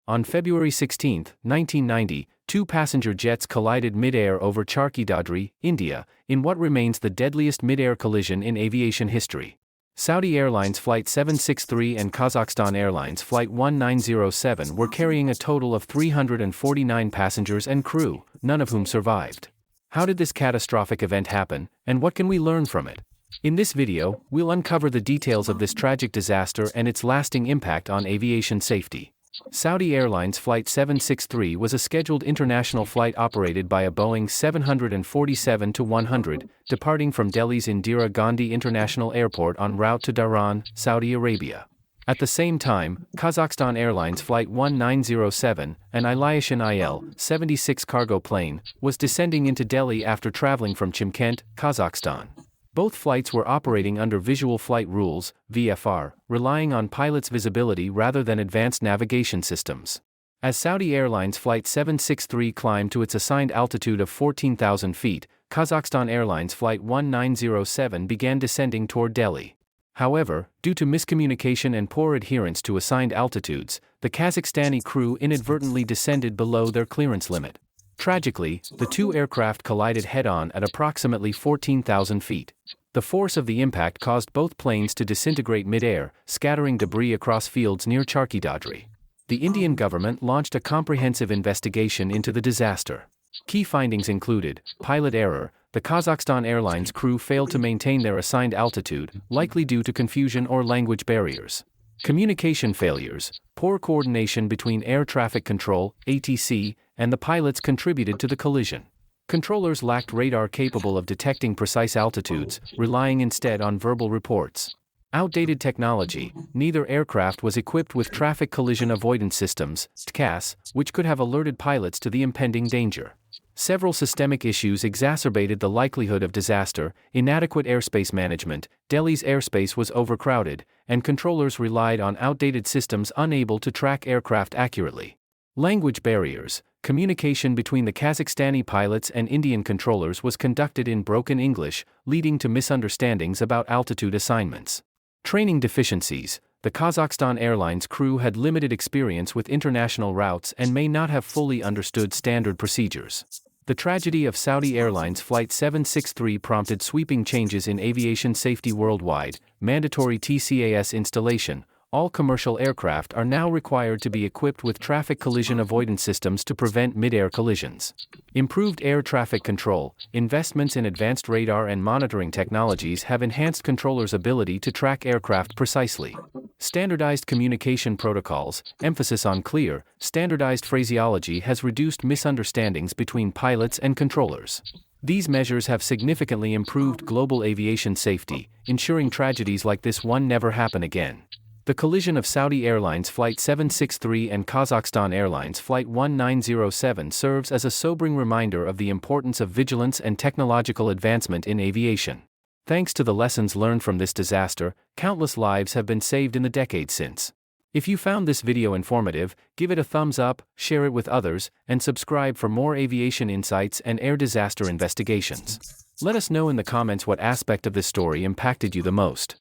On February 16, 1990, two passenger jets collided mid-air over Charki Dadri, India, in what remains the deadliest mid-air collision in aviation history. Saudi Airlines Flight 763 and Kazakhstan Airlines Flight 1907 were carrying a total of 349 passengers and crew, none of whom survived. How did this catastrophic event happen, and what can we learn from it? In this video, we'll uncover the details of this tragic disaster and its lasting impact on aviation safety. Saudi Airlines Flight 763 was a scheduled international flight operated by a Boeing 747-100, departing from Delhi's Indira Gandhi International Airport en route to Dhahran, Saudi Arabia. At the same time, Kazakhstan Airlines Flight 1907, an Aviation IL-76 cargo plane, was descending into Delhi after traveling from Chimkent, Kazakhstan. Both flights were operating under Visual Flight Rules, VFR, relying on pilots' visibility rather than advanced navigation systems. As Saudi Airlines Flight 763 climbed to its assigned altitude of 14,000 feet, Kazakhstan Airlines Flight 1907 began descending toward Delhi. However, due to miscommunication and poor adherence to assigned altitudes, the Kazakhstani crew inadvertently descended below their clearance limit. Tragically, the two aircraft collided head-on at approximately 14,000 feet. The force of the impact caused both planes to disintegrate mid-air, scattering debris across fields near Charki Dadri. The Indian government launched a comprehensive investigation into the disaster. Key findings included pilot error. The Kazakhstan Airlines crew failed to maintain their assigned altitude, likely due to confusion or language barriers. Communication failures. Poor coordination between air traffic control, ATC, and the pilots contributed to the collision. Controllers lacked radar capable of detecting precise altitudes, relying instead on verbal reports. Outdated technology. Neither aircraft was equipped with traffic collision avoidance systems, TCAS, which could have alerted pilots to the impending danger. Several systemic issues exacerbated the likelihood of disaster: inadequate airspace management. Delhi's airspace was overcrowded, and controllers relied on outdated systems unable to track aircraft accurately. Language barriers. Communication between the Kazakhstani pilots and Indian controllers was conducted in broken English, leading to misunderstandings about altitude assignments. Training deficiencies. The Kazakhstan Airlines crew had limited experience with international routes and may not have fully understood standard procedures. The tragedy of Saudi Airlines Flight 763 prompted sweeping changes in aviation safety worldwide. Mandatory TCAS installation. All commercial aircraft are now required to be equipped with traffic collision avoidance systems to prevent mid-air collisions. Improved air traffic control. Investments in advanced radar and monitoring technologies have enhanced controllers' ability to track aircraft precisely. Standardized communication protocols. Emphasis on clear, standardized phraseology has reduced misunderstandings between pilots and controllers. These measures have significantly improved global aviation safety, ensuring tragedies like this one never happen again. The collision of Saudi Airlines Flight 763 and Kazakhstan Airlines Flight 1907 serves as a sobering reminder of the importance of vigilance and technological advancement in aviation. Thanks to the lessons learned from this disaster, countless lives have been saved in the decades since. If you found this video informative, give it a thumbs up, share it with others, and subscribe for more aviation insights and air disaster investigations. Let us know in the comments what aspect of this story impacted you the most.